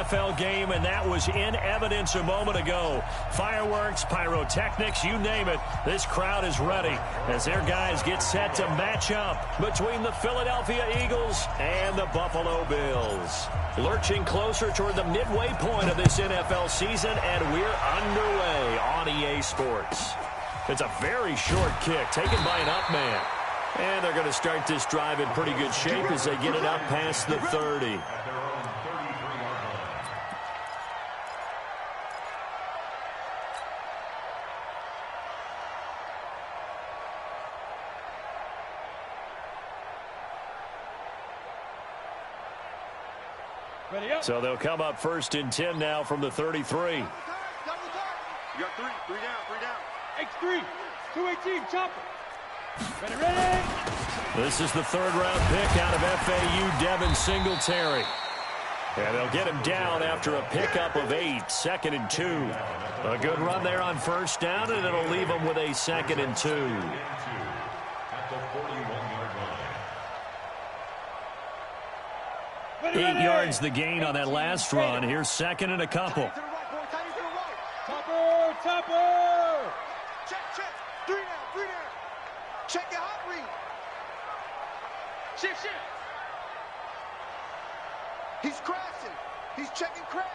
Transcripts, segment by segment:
NFL game, and that was in evidence a moment ago. Fireworks, pyrotechnics, you name it. This crowd is ready as their guys get set to match up between the Philadelphia Eagles and the Buffalo Bills. Lurching closer toward the midway point of this NFL season, and we're underway on EA Sports. It's a very short kick taken by an up man. And they're going to start this drive in pretty good shape as they get it up past the 30. So they'll come up 1st and 10 now from the 33. You got three down. X3, 218, chopper. Ready. This is the 3rd-round pick out of FAU, Devin Singletary. And they'll get him down after a pickup of 8, 2nd and 2. A good run there on 1st down, and it'll leave him with a 2nd and 2. Ready. 8 yards the gain on that last run. Here's 2nd and a couple. Topper. Check. 3 down. Check your hot read. Shift. He's crashing. He's checking crash.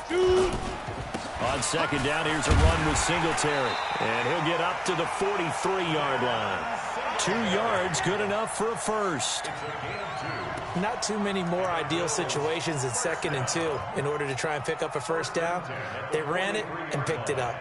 Shoot. On 2nd down, here's a run with Singletary. And he'll get up to the 43-yard line. 2 yards, good enough for a first. Not too many more ideal situations in 2nd and 2 in order to try and pick up a 1st down. They ran it and picked it up.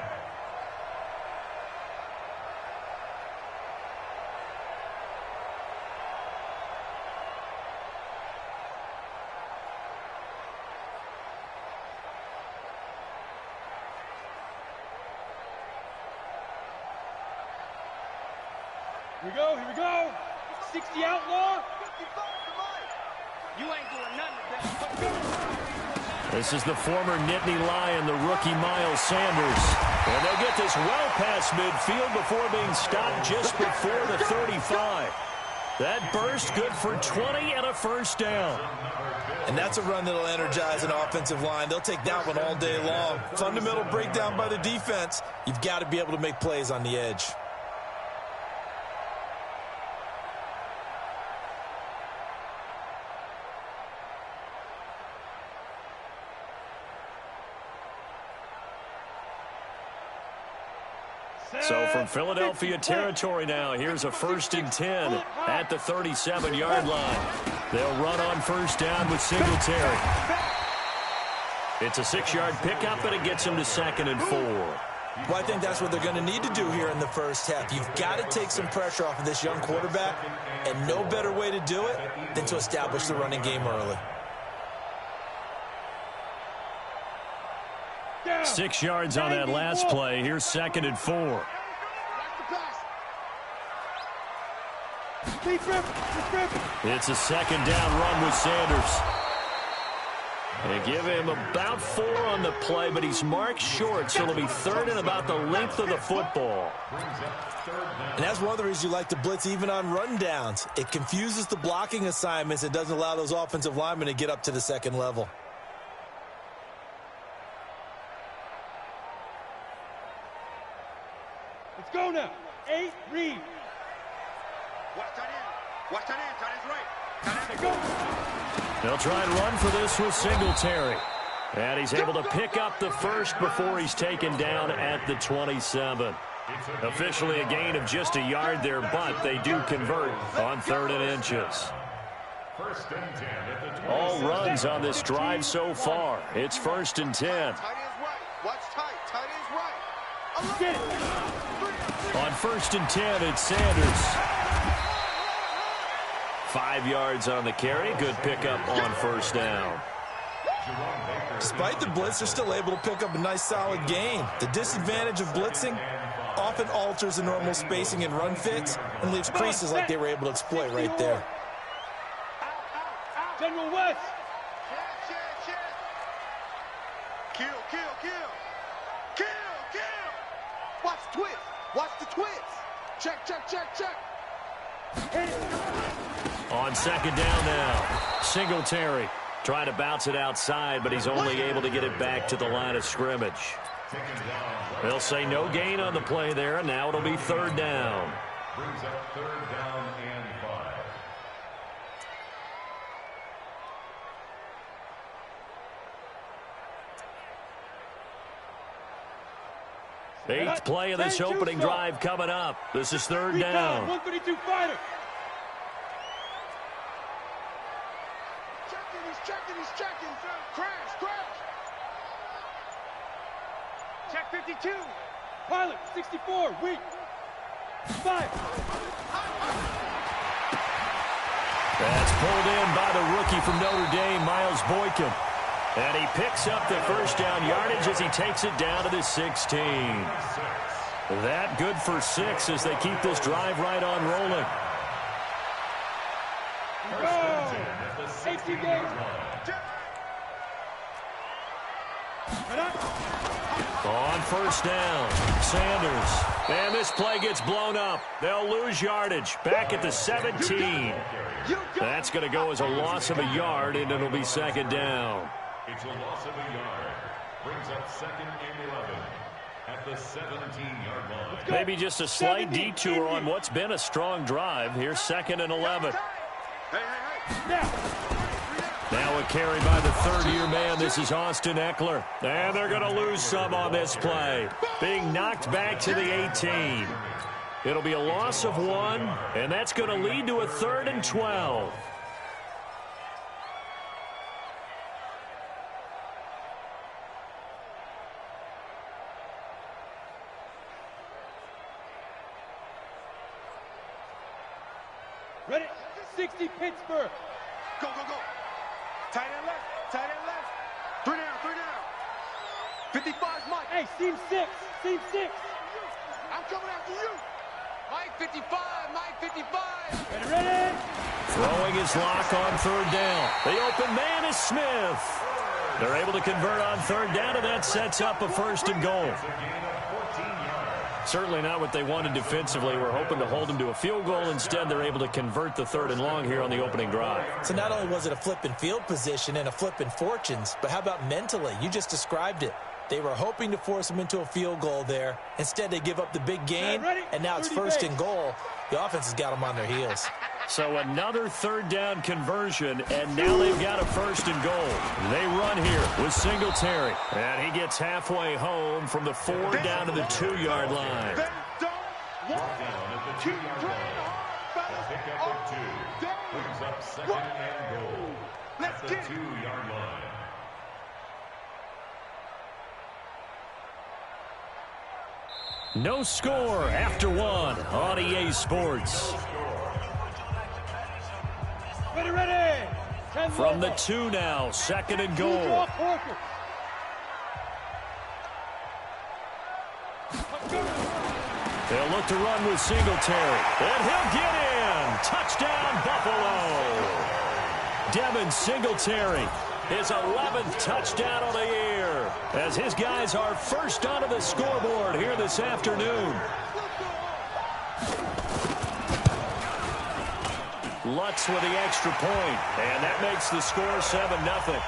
Here we go. 60 outlaw. You ain't doing nothing. This is the former Nittany Lion, the rookie Miles Sanders. And they'll get this well past midfield before being stopped just before the 35. That burst good for 20 and a 1st down. And that's a run that'll energize an offensive line. They'll take that one all day long. Fundamental breakdown by the defense. You've got to be able to make plays on the edge. So from Philadelphia territory now, here's a 1st and 10 at the 37-yard line. They'll run on 1st down with Singletary. It's a 6-yard pickup, and it gets him to 2nd and 4. Well, I think that's what they're going to need to do here in the 1st half. You've got to take some pressure off of this young quarterback, and no better way to do it than to establish the running game early. 6 yards on that last play. Here's 2nd and 4. It's a 2nd down run with Sanders. They give him about 4 on the play, but he's marked short, so it'll be 3rd and about the length of the football. And that's one of the reasons you like to blitz even on rundowns. It confuses the blocking assignments. It doesn't allow those offensive linemen to get up to the 2nd level. Let's go now. 8, read. Watch tight end. Tight end's right. Tight end, go. They'll try and run for this with Singletary. And he's able to pick up the 1st before he's taken down at the 27. Officially a gain of just a yard there, but they do convert on 3rd and inches. All runs on this drive so far. It's 1st and 10. Tight end's right. Watch tight. Tight end's right. Get it. On 1st and 10, it's Sanders. 5 yards on the carry. Good pickup on 1st down. Despite the blitz, they're still able to pick up a nice solid gain. The disadvantage of blitzing often alters the normal spacing and run fits and leaves creases like they were able to exploit right there. General West. Check. Kill. Watch the twist. Watch the twist. Check. Hit it. On second down now, Singletary trying to bounce it outside, but he's only able to get it back to the line of scrimmage. They'll say no gain on the play there, and now it'll be third down. Brings up third down and 5. Eighth play of this opening drive coming up. This is third down. 132 fighter. He's checking. Crash. Check 52. Pilot, 64, weak. 5. That's pulled in by the rookie from Notre Dame, Miles Boykin. And he picks up the first down yardage as he takes it down to the 16. That good for 6 as they keep this drive right on rolling. Go! Safety game. On first down, Sanders. And this play gets blown up. They'll lose yardage back at the 17. That's going to go as a loss of a yard, and it'll be second down. It's a loss of a yard. Brings up second and 11 at the 17-yard line. Maybe just a slight detour on what's been a strong drive. Here's second and 11. Now a carry by the third-year man. This is Austin Eckler. And they're going to lose some on this play. Being knocked back to the 18. It'll be a loss of 1, and that's going to lead to a 3rd and 12. Ready? 60 Pittsburgh. Go. Tight end left. 3 down. 55's Mike. Hey, seam 6. I'm coming after you. Mike 55. Ready? Throwing his lock on third down. The open man is Smith. They're able to convert on third down, and that sets up a 1st and goal. Certainly not what they wanted defensively. We're hoping to hold them to a field goal. Instead, they're able to convert the 3rd and long here on the opening drive. So not only was it a flip in field position and a flip in fortunes, but how about mentally? You just described it. They were hoping to force them into a field goal there. Instead, they give up the big gain, and now it's 1st and goal. The offense has got them on their heels. So another third down conversion, and now they've got a 1st and goal. They run here with Singletary, and he gets halfway home from the 4 down to the 2-yard line. They don't want to keep playing hard, Pick up at 2. Brings up second and goal. Let's at the 2-yard line. No score after 1 on EA Sports. Ready. From the 2 now, 2nd and goal. They'll look to run with Singletary. And he'll get in. Touchdown, Buffalo. Devin Singletary, his 11th touchdown of the year, as his guys are first onto the scoreboard here this afternoon. Lutz with the extra point, and that makes the score 7-0.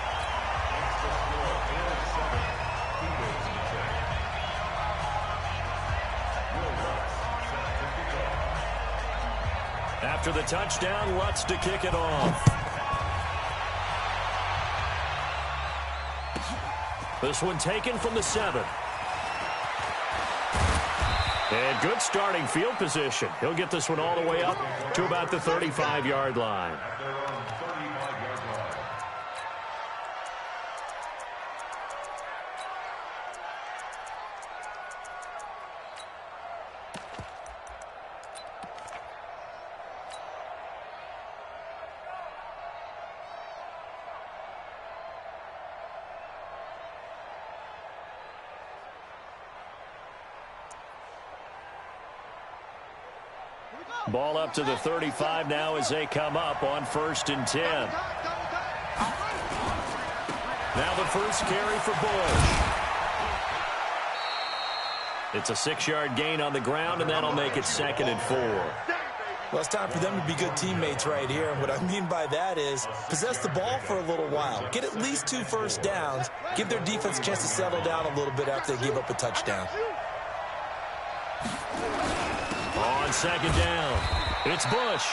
After the touchdown, Lutz to kick it off. This one taken from the 7. And good starting field position. He'll get this one all the way up to about the 35-yard line. Ball up to the 35 now as they come up on 1st and 10. Now the first carry for Bush. It's a 6-yard gain on the ground, and that'll make it 2nd and 4. Well, it's time for them to be good teammates right here. And what I mean by that is possess the ball for a little while. Get at least 2 first downs. Give their defense a chance to settle down a little bit after they give up a touchdown. On second down, it's Bush.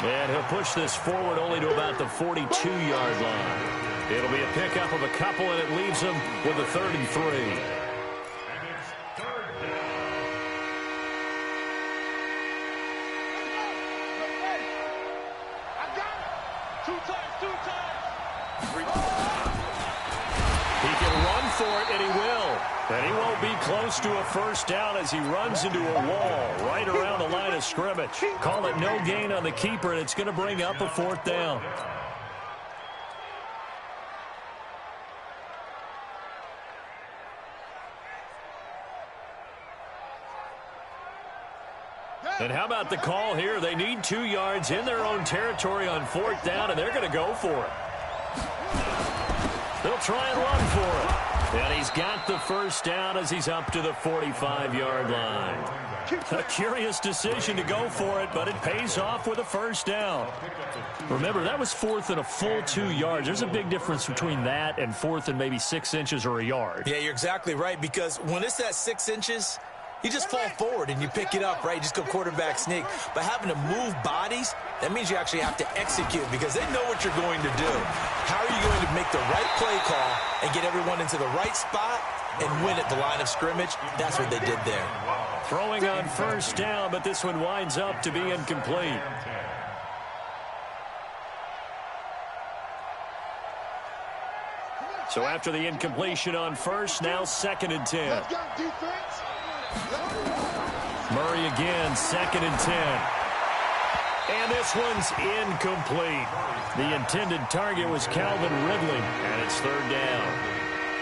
And he'll push this forward only to about the 42-yard line. It'll be a pickup of a couple, and it leaves them with a 3rd and 3. He can run for it, and he will. And he won't be close to a first down as he runs into a wall right around the line of scrimmage. Call it no gain on the keeper, and it's going to bring up a 4th down. And how about the call here? They need 2 yards in their own territory on 4th down, and they're going to go for it. They'll try and run for it. And he's got the first down as he's up to the 45-yard line. A curious decision to go for it, but it pays off with a first down. Remember, that was 4th and a full 2 yards. There's a big difference between that and 4th and maybe 6 inches or a yard. Yeah, you're exactly right, because when it's that 6 inches, you just fall forward and you pick it up, right? You just go quarterback sneak. But having to move bodies, that means you actually have to execute because they know what you're going to do. How are you going to make the right play call and get everyone into the right spot and win at the line of scrimmage? That's what they did there. Throwing on first down, but this one winds up to be incomplete. So after the incompletion on first, now 2nd and 10. Murray again, 2nd and 10. And this one's incomplete. The intended target was Calvin Ridley, and it's 3rd down.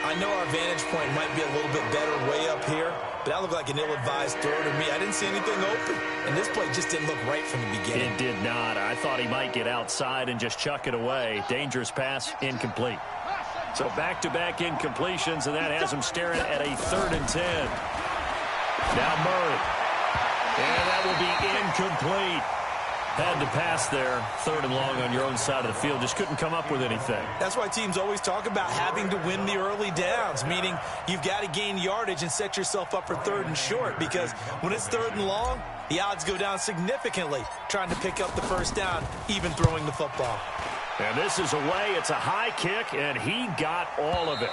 I know our vantage point might be a little bit better way up here, but that looked like an ill-advised throw to me. I didn't see anything open, and this play just didn't look right from the beginning. It did not. I thought he might get outside and just chuck it away. Dangerous pass, incomplete. So back-to-back incompletions, and that has him staring at a 3rd and 10. Now Murray. And that will be incomplete. Had to pass there. 3rd and long on your own side of the field. Just couldn't come up with anything. That's why teams always talk about having to win the early downs, meaning you've got to gain yardage and set yourself up for 3rd and short, because when it's 3rd and long, the odds go down significantly trying to pick up the first down, even throwing the football. And this is away. It's a high kick, and he got all of it.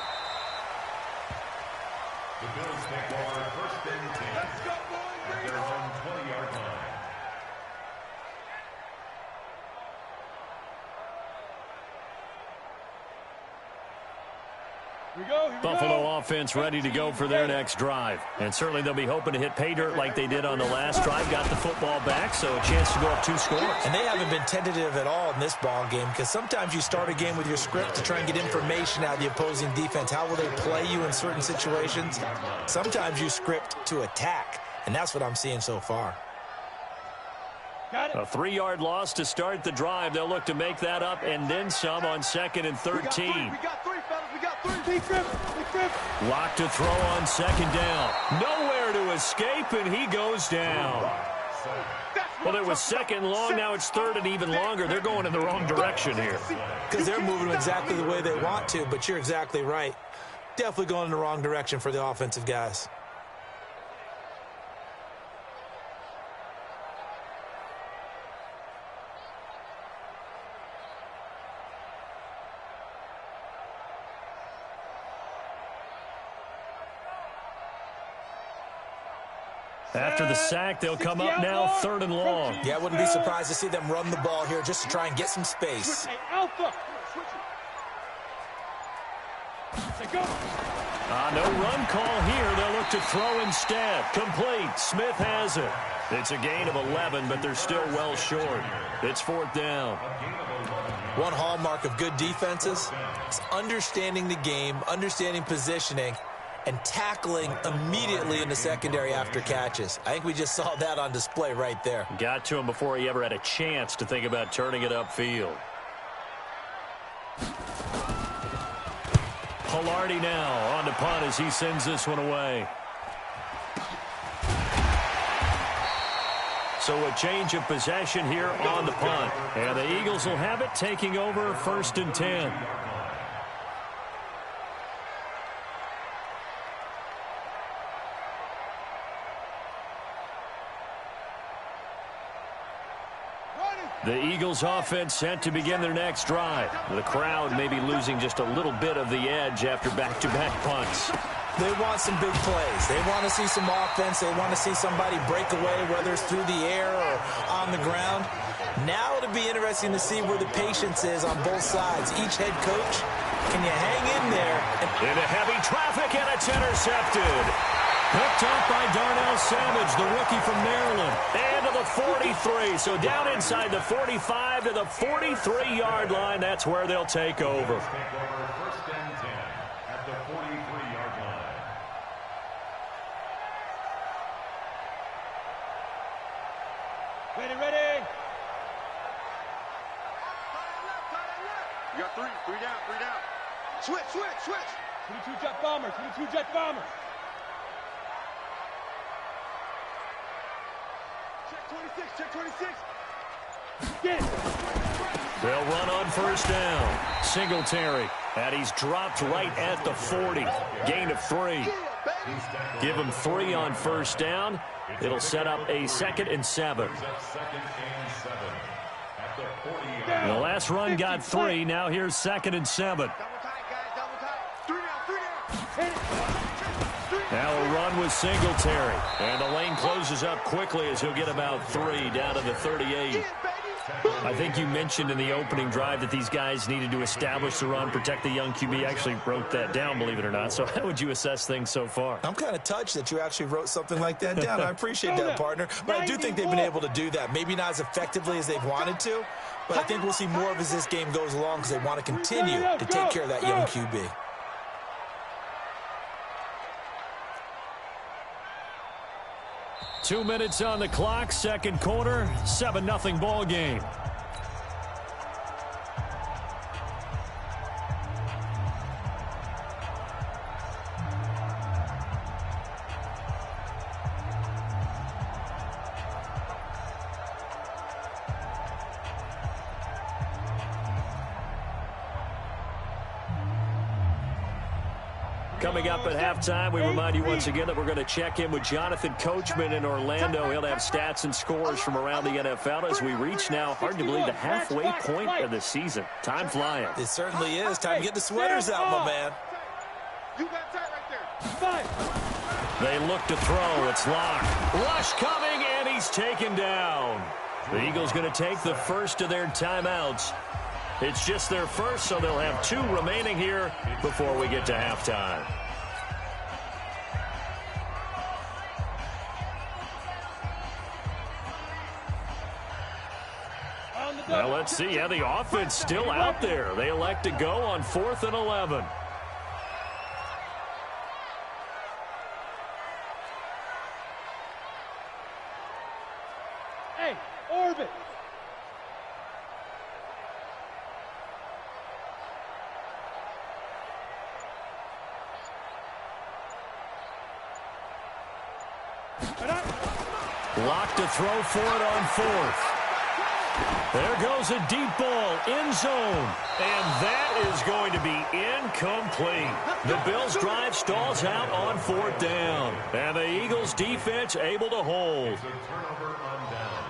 The Bills take over 1st and 10 at their own 20-yard line. Buffalo offense ready to go for their next drive. And certainly they'll be hoping to hit pay dirt like they did on the last drive. Got the football back, so a chance to go up 2 scores. And they haven't been tentative at all in this ball game, because sometimes you start a game with your script to try and get information out of the opposing defense. How will they play you in certain situations? Sometimes you script to attack, and that's what I'm seeing so far. A 3-yard loss to start the drive. They'll look to make that up and then some on 2nd and 13. We got 3, fellas. We got 3. Big grip. Lock to throw on 2nd down. Nowhere to escape, and he goes down. Well, it was 2nd long. Now it's 3rd and even longer. They're going in the wrong direction here. Because they're moving exactly the way they want to, but you're exactly right. Definitely going in the wrong direction for the offensive guys. After the sack, they'll come up now 3rd and long. Yeah, I wouldn't be surprised to see them run the ball here just to try and get some space. No run call here. They'll look to throw instead. Complete. Smith has it. It's a gain of 11, but they're still well short. It's 4th down. One hallmark of good defenses is understanding the game, understanding positioning, and tackling immediately in the secondary after catches. I think we just saw that on display right there. Got to him before he ever had a chance to think about turning it upfield. Pilardi now on the punt as he sends this one away. So a change of possession here on the punt. And the Eagles will have it, taking over 1st and 10. The Eagles offense set to begin their next drive. The crowd may be losing just a little bit of the edge after back-to-back punts. They want some big plays. They want to see some offense. They want to see somebody break away, whether it's through the air or on the ground. Now it'll be interesting to see where the patience is on both sides. Each head coach, can you hang in there? Into heavy traffic, and it's intercepted. Picked up by Darnell Savage, the rookie from Maryland. And to the 43. So down inside the 45 to the 43-yard line. That's where they'll take over. 1st and 10 at the 43-yard line. Ready. You got three down. Switch. 22 jet bomber. Check 26. Get it. They'll run on 1st down. Singletary. And he's dropped right at the 40. Gain of 3. Give him 3 on 1st down. It'll set up a 2nd and 7. The last run got 3. Now here's 2nd and 7. Double tight, guys. 3 down. Now a run with Singletary. And the lane closes up quickly as he'll get about 3 down to the 38. I think you mentioned in the opening drive that these guys needed to establish the run, protect the young QB. Actually wrote that down, believe it or not. So how would you assess things so far? I'm kind of touched that you actually wrote something like that down. I appreciate that, partner. But I do think they've been able to do that. Maybe not as effectively as they've wanted to, but I think we'll see more of as this game goes along because they want to continue to take care of that young QB. Two minutes on the clock, 2nd quarter, 7-0 ball game. Coming up at halftime, we remind you once again that we're going to check in with Jonathan Coachman in Orlando. He'll have stats and scores from around the NFL as we reach now, hard to believe, the halfway point of the season. Time flying. It certainly is. Time to get the sweaters out, my man. You got tight right there. They look to throw. It's locked. Rush coming, and he's taken down. The Eagles going to take the first of their timeouts. It's just their first, so they'll have 2 remaining here before we get to halftime. Now let's see. Yeah, the offense still out there. They elect to go on 4th and 11. Hey, orbit. Locked to throw for it on 4th. There goes a deep ball, end zone. And that is going to be incomplete. The Bills' drive stalls out on 4th down. And the Eagles' defense able to hold. It's a turnover on downs.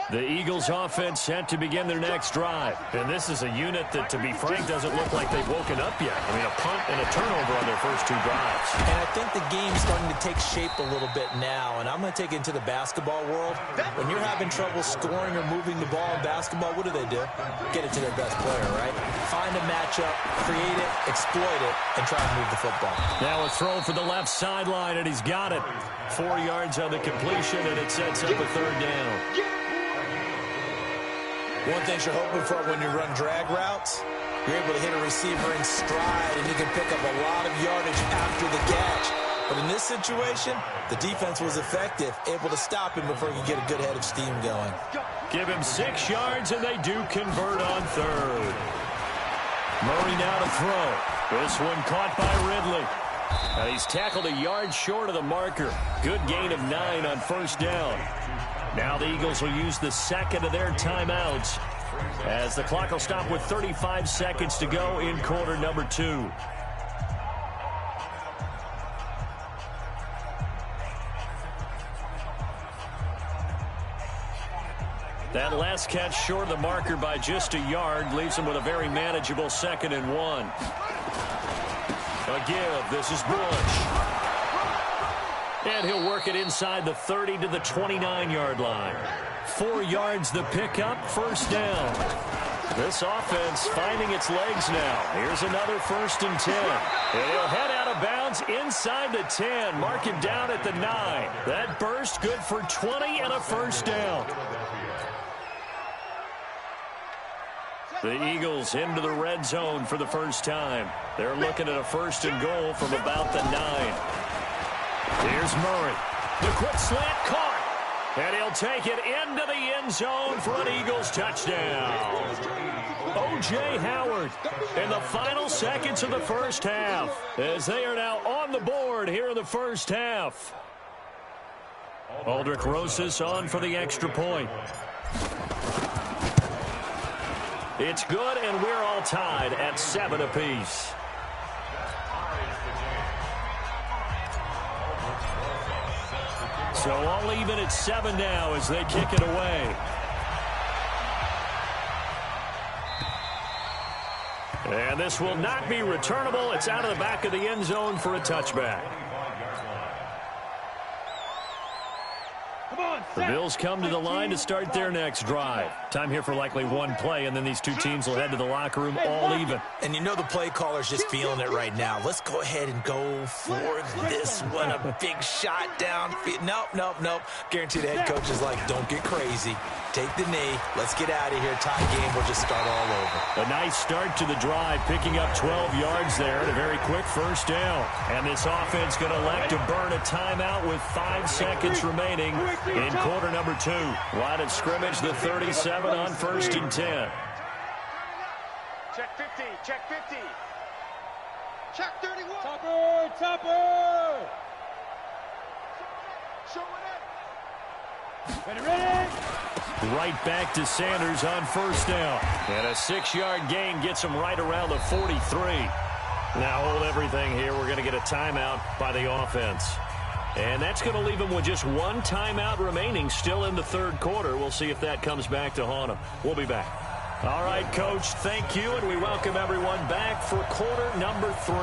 The Eagles offense set to begin their next drive. And this is a unit that, to be frank, doesn't look like they've woken up yet. I mean, a punt and a turnover on their first 2 drives. And I think the game's starting to take shape a little bit now. And I'm going to take it into the basketball world. When you're having trouble scoring or moving the ball in basketball, what do? Get it to their best player, right? Find a matchup, create it, exploit it, and try to move the football. Now a throw for the left sideline, and he's got it. 4 yards on the completion, and it sets up a 3rd down. One thing you're hoping for when you run drag routes, You're able to hit a receiver in stride, and you can pick up a lot of yardage after the catch. But in this situation, the defense was effective, able to stop him before he could get a good head of steam going. Give him 6 yards, and they do convert on third. Murray now to throw. This one caught by Ridley. And he's tackled a yard short of the marker. Good gain of 9 on first down. Now the Eagles will use the second of their timeouts as the clock will stop with 35 seconds to go in quarter number 2. That last catch short of the marker by just a yard leaves him with a very manageable 2nd and 1. A give. This is Bush. And he'll work it inside the 30 to the 29-yard line. 4 yards the pickup, first down. This offense finding its legs now. Here's another 1st and 10. And he'll head out of bounds inside the 10. Mark him down at the 9. That burst good for 20 and a first down. The Eagles into the red zone for the first time. They're looking at a 1st and goal from about the 9. Here's Murray. The quick slant caught. And he'll take it into the end zone for an Eagles touchdown. O.J. Howard in the final seconds of the first half as they are now on the board here in the first half. Aldrich Rosas on for the extra point. It's good, and we're all tied at 7 apiece. So all even at 7 now as they kick it away. And this will not be returnable. It's out of the back of the end zone for a touchback. The Bills come to the line to start their next drive. Time here for likely one play, and then these two teams will head to the locker room all even. And you know the play caller's just feeling it right now. Let's go ahead and go for this one. A big shot down. Nope. Guarantee the head coach is like, don't get crazy. Take the knee. Let's get out of here. Tie game. We'll just start all over. A nice start to the drive, picking up 12 yards there and a very quick first down. And this offense going to elect to burn a timeout with 5 seconds remaining in quarter number 2. Line of scrimmage, the 37 on 1st and 10. Check 50, check 50. Check 31. Topper! Show it in. Ready? Right back to Sanders on first down. And a 6-yard gain gets him right around the 43. Now hold everything here. We're going to get a timeout by the offense. And that's going to leave him with just 1 timeout remaining still in the third quarter. We'll see if that comes back to haunt him. We'll be back. All right, Coach, thank you, and we welcome everyone back for quarter number 3.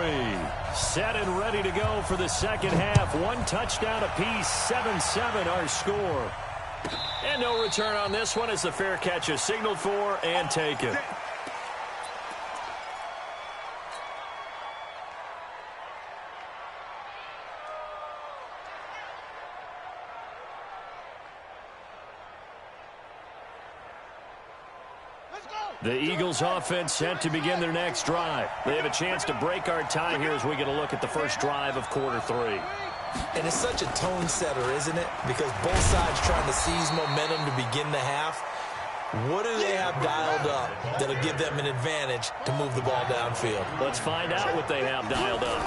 Set and ready to go for the second half. 1 touchdown apiece, 7-7 our score. And no return on this one as the fair catch is signaled for and taken. The Eagles offense set to begin their next drive. They have a chance to break our tie here as we get a look at the first drive of quarter 3. And it's such a tone setter, isn't it? Because both sides trying to seize momentum to begin the half. What do they have dialed up that'll give them an advantage to move the ball downfield? Let's find out what they have dialed up.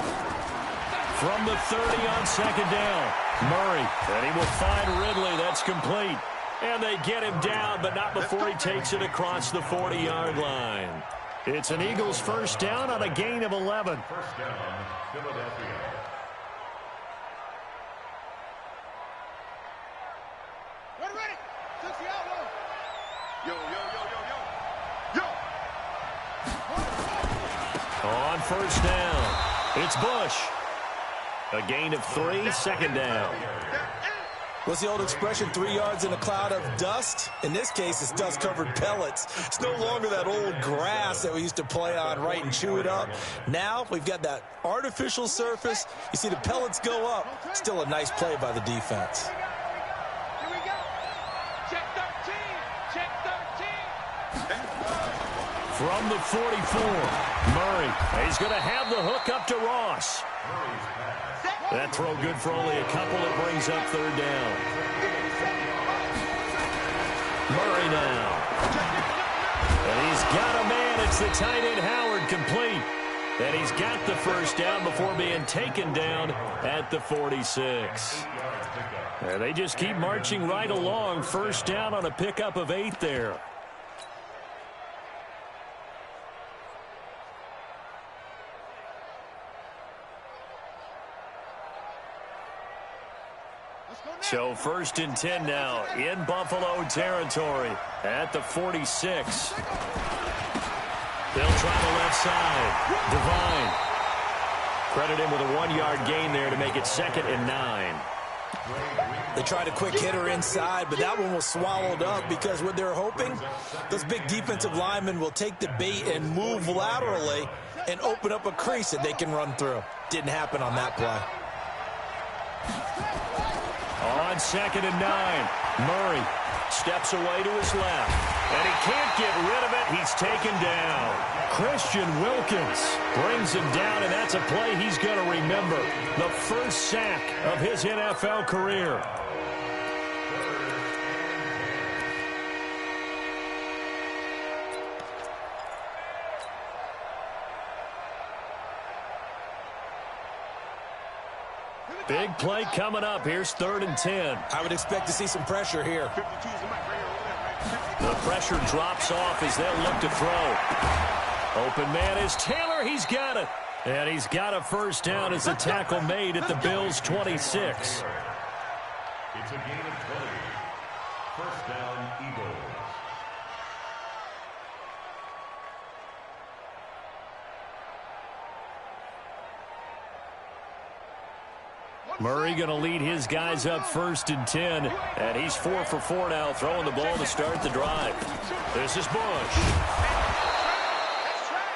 From the 30 on second down, Murray, and he will find Ridley. That's complete. And they get him down, but not before he takes it across the 40-yard line. It's an Eagles first down on a gain of 11. First down, Philadelphia. Ready. Six the outlaw. Yo. On first down, it's Bush. A gain of 3, second down. What's the old expression, 3 yards in a cloud of dust? In this case, it's dust-covered pellets. It's no longer that old grass that we used to play on, right, and chew it up. Now we've got that artificial surface. You see the pellets go up. Still a nice play by the defense. Here we go. Check 13. From the 44, Murray. He's going to have the hook up to Ross. That throw good for only a couple. It brings up third down. Murray now. And he's got a man. It's the tight end Howard, complete. And he's got the first down before being taken down at the 46. And they just keep marching right along. First down on a pickup of 8 there. So first and 10 now in Buffalo territory at the 46. They'll try the left side. Devine. Credit him with a 1-yard gain there to make it 2nd and 9. They tried a quick hitter inside, but that one was swallowed up because what they're hoping, those big defensive linemen will take the bait and move laterally and open up a crease that they can run through. Didn't happen on that play. On 2nd and 9, Murray steps away to his left, and he can't get rid of it. He's taken down. Christian Wilkins brings him down, and that's a play he's going to remember. The first sack of his NFL career. Big play coming up. Here's 3rd and 10. I would expect to see some pressure here. The pressure drops off as they'll look to throw. Open man is Taylor. He's got it. And he's got a first down as the tackle made at the Bills' 26. It's a gain of 20. First down, Eagles. Murray going to lead his guys up 1st and 10. And he's 4 for 4 now, throwing the ball to start the drive. This is Bush.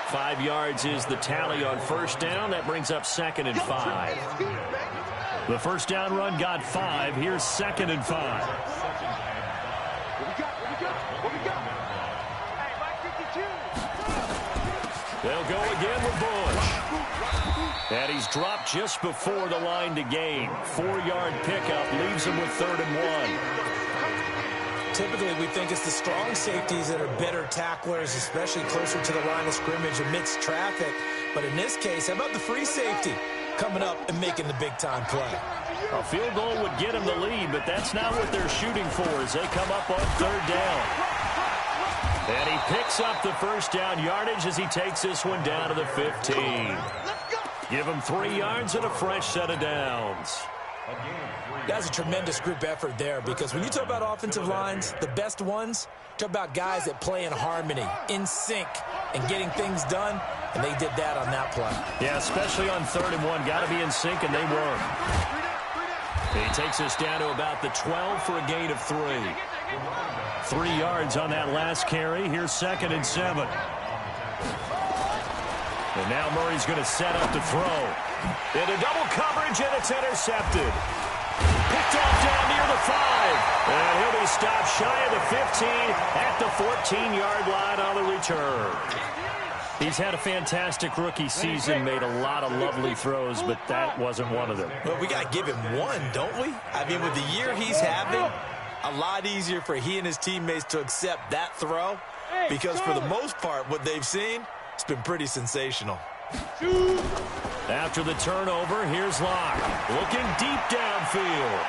5 yards is the tally on first down. That brings up 2nd and 5. The first down run got 5. Here's 2nd and 5. They'll go again with Bush. And he's dropped just before the line to gain. 4-yard pickup leaves him with 3rd and 1. Typically, we think it's the strong safeties that are better tacklers, especially closer to the line of scrimmage amidst traffic. But in this case, how about the free safety coming up and making the big-time play? A field goal would get him the lead, but that's not what they're shooting for as they come up on 3rd down. And he picks up the first down yardage as he takes this one down to the 15. Give him 3 yards and a fresh set of downs. That's a tremendous group effort there because when you talk about offensive lines, the best ones, talk about guys that play in harmony, in sync, and getting things done, and they did that on that play. Yeah, especially on 3rd and 1. Got to be in sync, and they were. He takes us down to about the 12 for a gain of 3. 3 yards on that last carry. Here's 2nd and 7. And now Murray's going to set up to throw. Into double coverage, and it's intercepted. Picked off down near the 5. And he'll be stopped shy of the 15 at the 14-yard line on the return. He's had a fantastic rookie season, made a lot of lovely throws, but that wasn't one of them. Well, we got to give him one, don't we? I mean, with the year he's having, a lot easier for he and his teammates to accept that throw because for the most part, what they've seen, it's been pretty sensational. After the turnover, here's Locke. Looking deep downfield.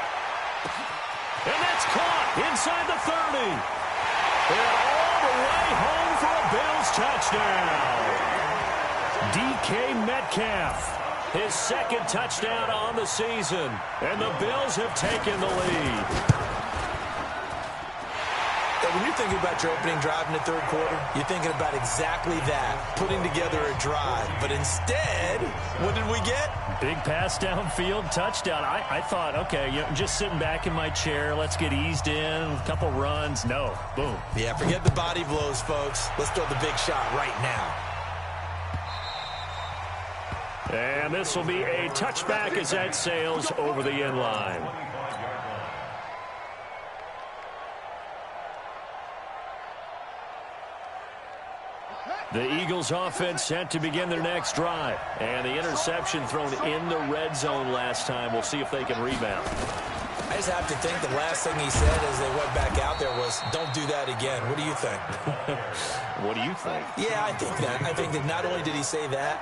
And that's caught inside the 30. And all the way home for a Bills touchdown. DK Metcalf, his 2nd touchdown on the season. And the Bills have taken the lead. When you're thinking about your opening drive in the 3rd quarter, you're thinking about exactly that, putting together a drive. But instead, what did we get? Big pass downfield, touchdown. I thought, okay, you know, just sitting back in my chair, let's get eased in, a couple runs. No, boom. Yeah, forget the body blows, folks. Let's throw the big shot right now. And this will be a touchback as that sails over the end line. The Eagles offense set to begin their next drive. And the interception thrown in the red zone last time. We'll see if they can rebound. I just have to think the last thing he said as they went back out there was, don't do that again. What do you think? What do you think? Yeah, I think that. I think that not only did he say that,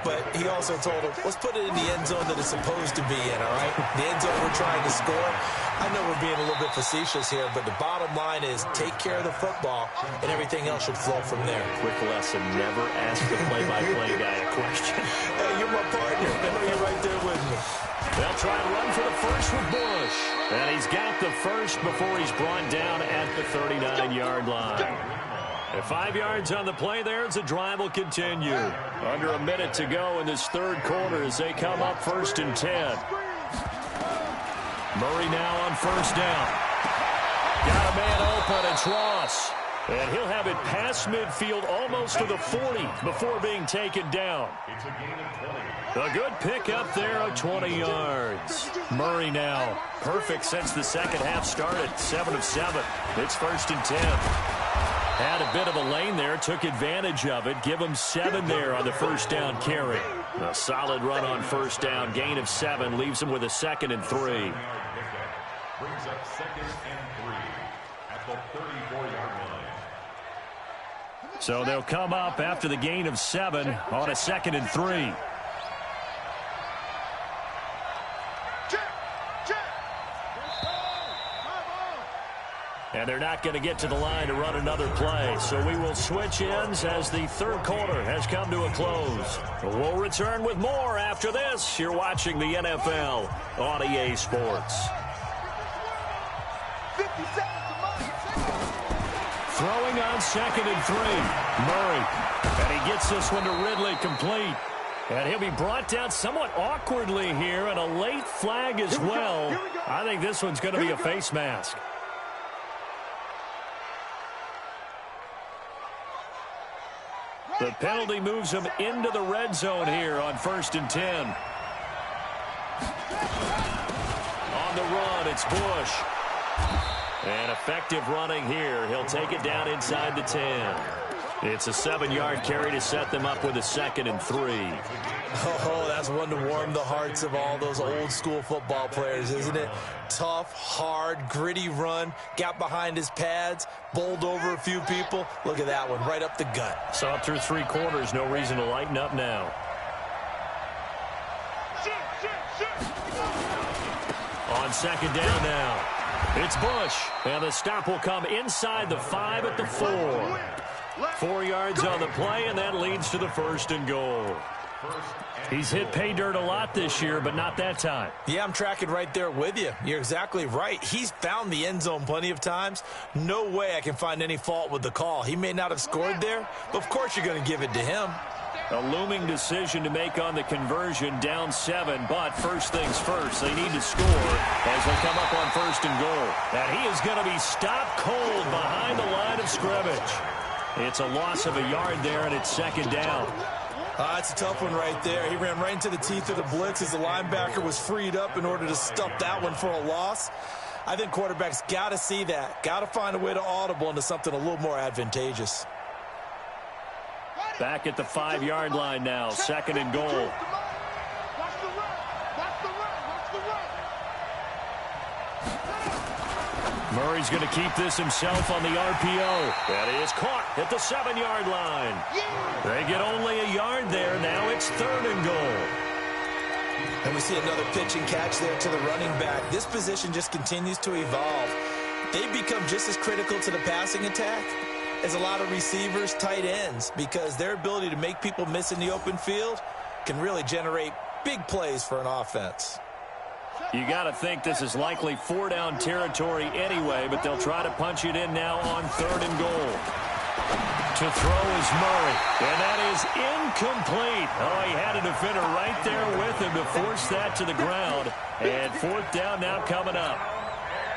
but he also told him, let's put it in the end zone that it's supposed to be in, all right? The end zone we're trying to score. I know we're being a little bit facetious here, but the bottom line is take care of the football, and everything else should flow from there. Quick lesson, never ask the play-by-play guy a question. Hey, you're my partner. I know you're right there with me. They'll try and run for the first with Bush. And he's got the first before he's brought down at the 39-yard line. And 5 yards on the play there as the drive will continue. Under a minute to go in this third quarter as they come up 1st and 10. Murray now on first down. Got a man open. It's Ross. And he'll have it past midfield almost to the 40 before being taken down. It's a gain of 20. A good pickup there of 20 yards. Murray now perfect since the second half started. 7 of 7. It's 1st and 10. Had a bit of a lane there, took advantage of it. Give him 7 there on the first down carry. A solid run on first down. Gain of 7 leaves him with a 2nd and 3. Brings up 2nd and 3 at the 34-yard line. So they'll come up after the gain of 7 on a 2nd and 3. And they're not going to get to the line to run another play. So we will switch ends as the third quarter has come to a close. We'll return with more after this. You're watching the NFL on EA Sports. Throwing on 2nd and 3. Murray. And he gets this one to Ridley complete. And he'll be brought down somewhat awkwardly here, and a late flag as well. I think this one's going to be a face mask. The penalty moves him into the red zone here on 1st and 10. On the run, it's Bush. And effective running here. He'll take it down inside the 10. It's a 7-yard carry to set them up with a 2nd and 3. Oh, that's one to warm the hearts of all those old-school football players, isn't it? Tough, hard, gritty run. Got behind his pads, bowled over a few people. Look at that one, right up the gut. So up through 3 quarters, no reason to lighten up now. On 2nd down now. It's Bush. And the stop will come inside the 5 at the 4. 4 yards on the play, and that leads to the 1st and goal. He's hit pay dirt a lot this year, but not that time. Yeah, I'm tracking right there with you. You're exactly right. He's found the end zone plenty of times. No way I can find any fault with the call. He may not have scored there, but of course you're going to give it to him. A looming decision to make on the conversion, down 7, but first things first, they need to score as they come up on 1st and goal. And he is going to be stopped cold behind the line of scrimmage. It's a loss of a yard there, and it's 2nd down. It's a tough one right there. He ran right into the teeth of the blitz as the linebacker was freed up in order to stuff that one for a loss. I think quarterbacks got to see that. Got to find a way to audible into something a little more advantageous. Back at the 5-yard line now, 2nd and goal. Murray's going to keep this himself on the RPO. That is caught at the 7-yard line. They get only a yard there. Now it's 3rd and goal. And we see another pitch and catch there to the running back. This position just continues to evolve. They become just as critical to the passing attack as a lot of receivers, tight ends, because their ability to make people miss in the open field can really generate big plays for an offense. You got to think this is likely 4-down territory anyway, but they'll try to punch it in now on 3rd and goal. To throw is Murray, and that is incomplete. Oh, he had a defender right there with him to force that to the ground. And 4th down now coming up.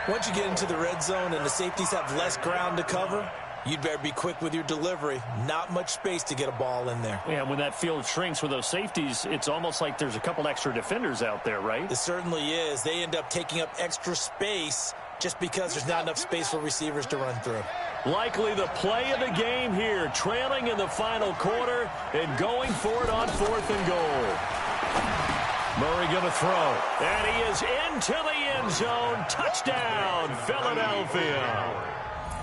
Once you get into the red zone and the safeties have less ground to cover, you'd better be quick with your delivery. Not much space to get a ball in there. Yeah, when that field shrinks with those safeties, it's almost like there's a couple extra defenders out there, right? It certainly is. They end up taking up extra space just because there's not enough space for receivers to run through. Likely the play of the game here, trailing in the final quarter and going for it on 4th and goal. Murray going to throw, and he is into the end zone. Touchdown, Philadelphia.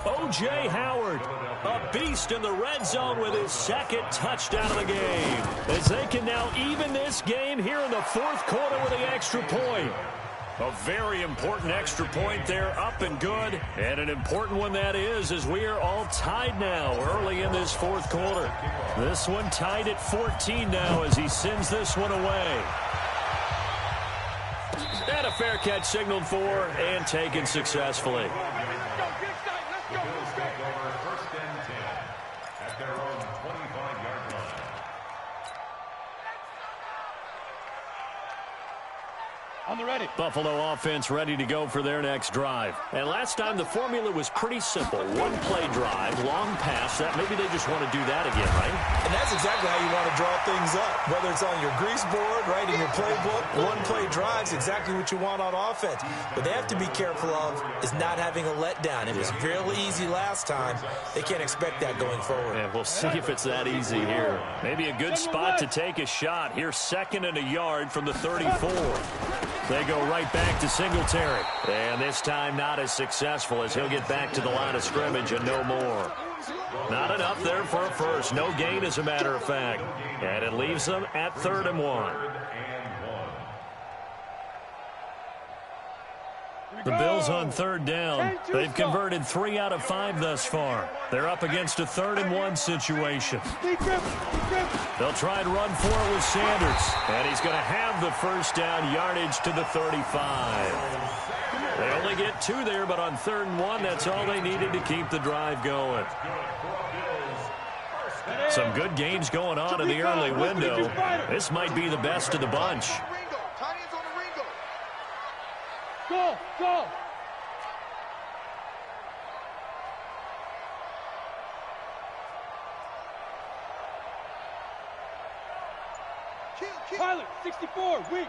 O.J. Howard, a beast in the red zone with his 2nd touchdown of the game, as they can now even this game here in the 4th quarter with the extra point. A very important extra point there, up and good, and an important one that is, as we are all tied now early in this 4th quarter. This one tied at 14 now as he sends this one away. And a fair catch signaled for and taken successfully. On the ready. Buffalo offense ready to go for their next drive. And last time the formula was pretty simple. One play drive, long pass. That maybe they just want to do that again, right? And that's exactly how you want to draw things up. Whether it's on your grease board, right, in your playbook, one play drive's exactly what you want on offense. What they have to be careful of is not having a letdown. It was really easy last time. They can't expect that going forward. Yeah, we'll see if it's that easy here. Maybe a good spot to take a shot. Here's 2nd and a yard from the 34. They go right back to Singletary. And this time not as successful as he'll get back to the line of scrimmage and no more. Not enough there for a first. No gain, as a matter of fact. And it leaves them at 3rd and 1. The Bills on 3rd down. They've converted 3 out of 5 thus far. They're up against a 3rd and 1 situation. They'll try and run for it with Sanders. And he's going to have the first down, yardage to the 35. They only get 2 there, but on 3rd and 1, that's all they needed to keep the drive going. Some good games going on in the early window. This might be the best of the bunch. Go, go. Pilot, 64, weak.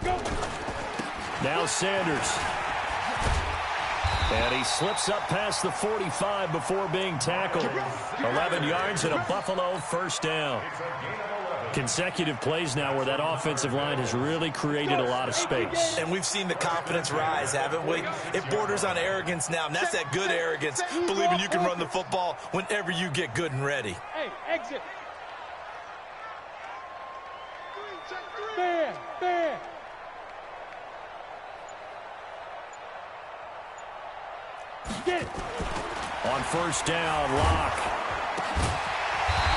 Go. Now Sanders. And he slips up past the 45 before being tackled. 11 yards and a Buffalo first down. Consecutive plays now where that offensive line has really created a lot of space. And we've seen the confidence rise, haven't we? It borders on arrogance now, and that's that good arrogance, believing you can run the football whenever you get good and ready. Hey, exit. Bam, bam. Get it. On first down, Locke.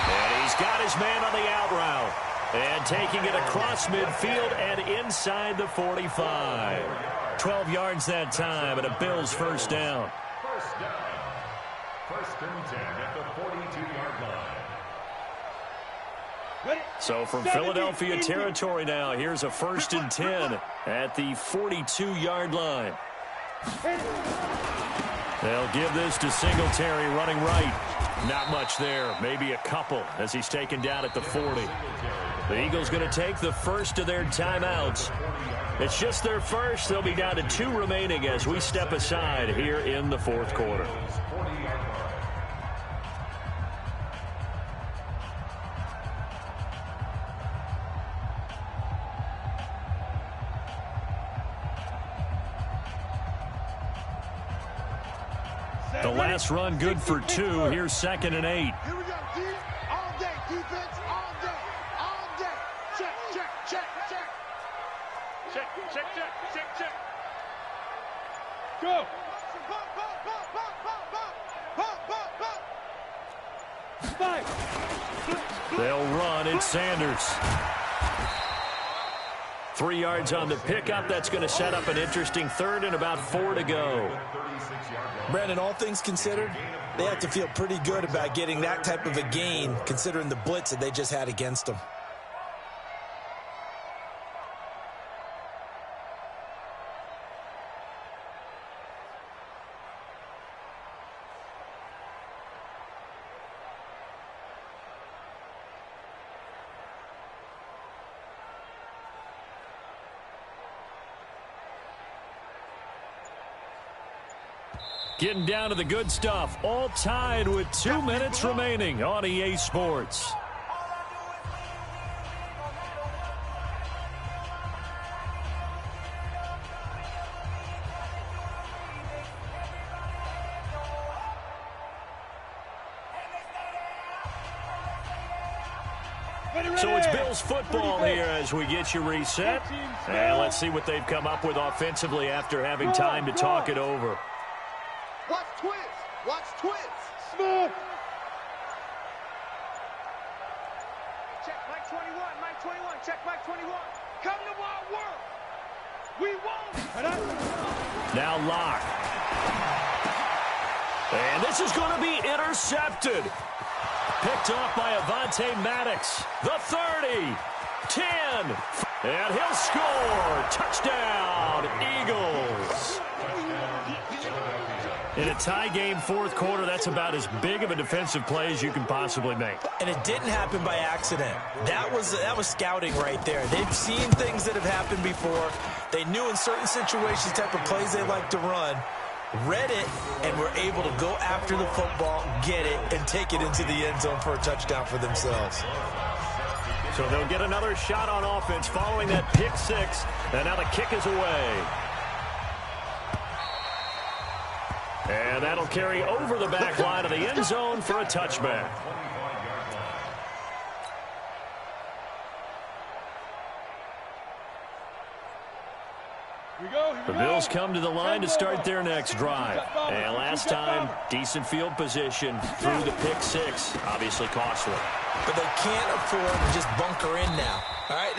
And he's got his man on the out route. And taking it across midfield and inside the 45. 12 yards that time and a Bills first down. First down. 1st and 10 at the 42-yard line. So from Philadelphia territory now, here's a 1st and 10 at the 42-yard line. They'll give this to Singletary running right. Not much there, maybe a couple as he's taken down at the 40. The Eagles going to take the first of their timeouts. It's just their first. They'll be down to 2 remaining as we step aside here in the 4th quarter. The last run good for 2. Here's 2nd and 8. Here we go, D. All day, defense, all day, all day. Check, check, check, check. Check, check, check, check, check. Go. Pump, pump, pump, pump, pump, pump, pump, pump, pump. 5. They'll run. It's Sanders. 3 yards on the pickup. That's going to set up an interesting 3rd and about 4 to go. Brandon, all things considered, they have to feel pretty good about getting that type of a gain, considering the blitz that they just had against them. Getting down to the good stuff. All tied with 2 minutes remaining on EA Sports. So it's Bills football here as we get you reset. And let's see what they've come up with offensively after having time to talk it over. Watch twist. Watch twist. Smith. Check Mike 21. Mike 21. Check Mike 21. Come to my work. We won't. Now Locke. And this is going to be intercepted. Picked off by Avonte Maddox. The 30. 10. And he'll score. Touchdown, Eagles. In a tie game fourth quarter, that's about as big of a defensive play as you can possibly make. And it didn't happen by accident. That was scouting right there. They've seen things that have happened before. They knew in certain situations type of plays they like to run. Read it, and were able to go after the football, get it, and take it into the end zone for a touchdown for themselves. So they'll get another shot on offense following that pick six, and now the kick is away. And that'll carry over the back line of the end zone for a touchback. The Bills come to the line to start their next drive. And last time, decent field position through the pick six. Obviously costly. But they can't afford to just bunker in now. All right,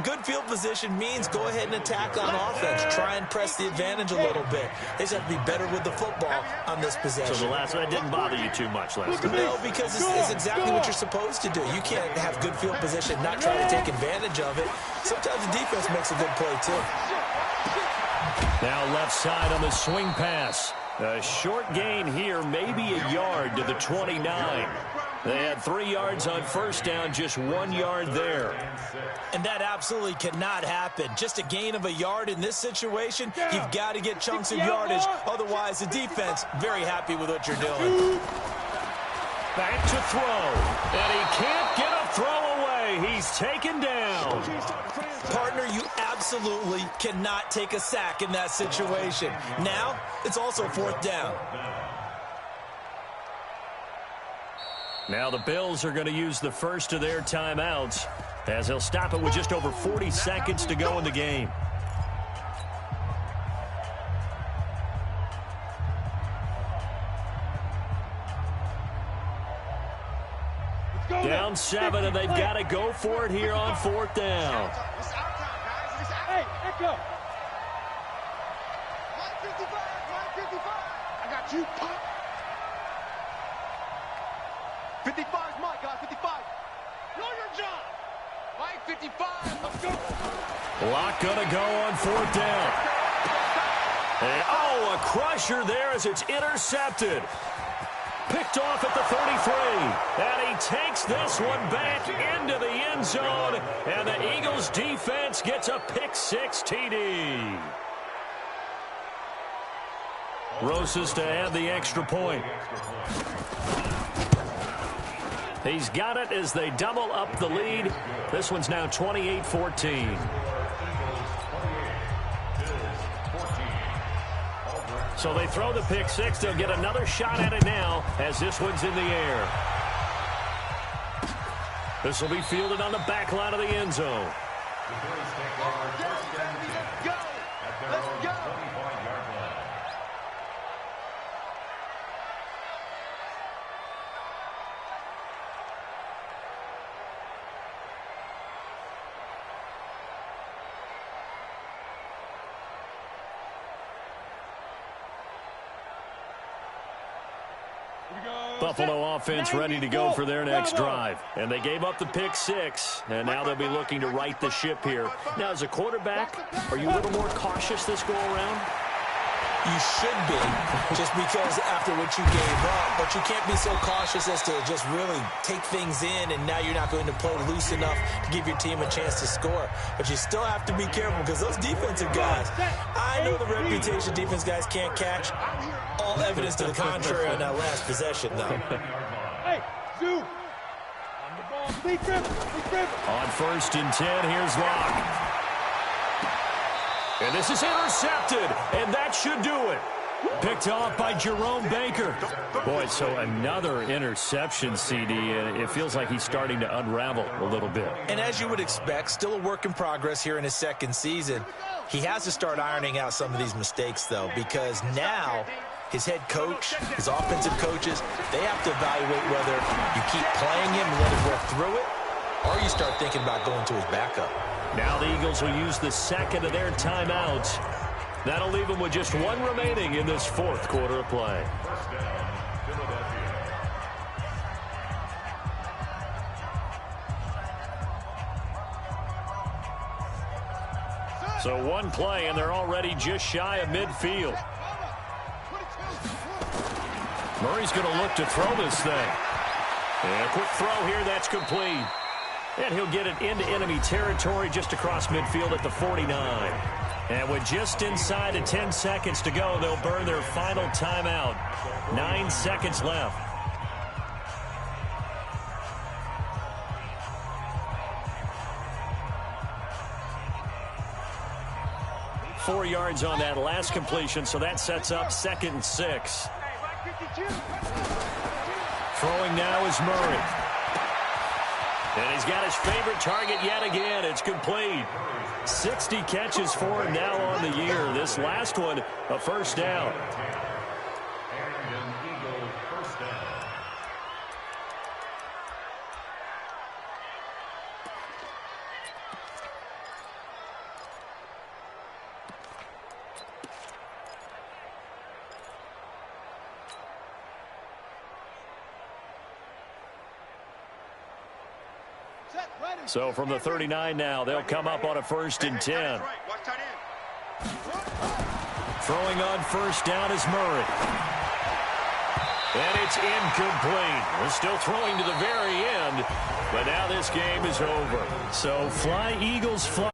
good field position means go ahead and attack on offense. Try and press the advantage a little bit. They just have to be better with the football on this possession. So the last one didn't bother you too much last time? No, because it's exactly what you're supposed to do. You can't have good field position, not try to take advantage of it. Sometimes the defense makes a good play, too. Now left side on the swing pass. A short gain here, maybe a yard to the 29. They had 3 yards on first down, just 1 yard there. And that absolutely cannot happen. Just a gain of a yard in this situation, you've got to get chunks of yardage. Otherwise, the defense, very happy with what you're doing. Back to throw. And he can't get a throw away. He's taken down. Partner, you absolutely cannot take a sack in that situation. Now, it's also fourth down. Now the Bills are going to use the first of their timeouts as they'll stop it with just over 40 seconds to go in the game. Down 7, and they've got to go for it here on fourth down. Hey, Echo. Mike 55. Mike 55. I got you, Pop. 55 is Mike, guys. 55. Know your job. Mike 55. Let's go. Locke going to go on fourth down. And, oh, a crusher there as it's intercepted. Picked off at the 33. And he takes this one back into the end zone. And the Eagles defense gets a pick six TD. Rosas to add the extra point. He's got it as they double up the lead. This one's now 28-14. So they throw the pick six. They'll get another shot at it now as this one's in the air. This will be fielded on the back line of the end zone. Let's go. Buffalo offense ready to go for their next drive. And they gave up the pick six, and now they'll be looking to right the ship here. Now, as a quarterback, are you a little more cautious this go-around? You should be, just because after what you gave up. But you can't be so cautious as to just really take things in, and now you're not going to play loose enough to give your team a chance to score. But you still have to be careful, because those defensive guys, I know the reputation defense guys can't catch. All evidence to the contrary on that last possession, though. Hey, Zoo. On the ball. Big grip. On 1st and 10, here's Locke. And this is intercepted, and that should do it. Picked off by Jerome Baker. Boy, so another interception, CD, and it feels like he's starting to unravel a little bit. And as you would expect, still a work in progress here in his second season. He has to start ironing out some of these mistakes, though, because now his head coach, his offensive coaches, they have to evaluate whether you keep playing him and let him work through it, or you start thinking about going to his backup. Now the Eagles will use the second of their timeouts. That'll leave them with just one remaining in this 4th quarter of play. So one play, and they're already just shy of midfield. Murray's going to look to throw this thing. And a quick throw here, that's complete. And he'll get it into enemy territory just across midfield at the 49. And with just inside of 10 seconds to go, they'll burn their final timeout. 9 seconds left. Four yards on that last completion, so that sets up 2nd and 6. Throwing now is Murray. And he's got his favorite target yet again. It's complete. 60 catches for him now on the year. This last one, a first down. So from the 39 now, they'll come up on a 1st and 10. Throwing on 1st down is Murray. And it's incomplete. We're still throwing to the very end, but now this game is over. So fly, Eagles, fly.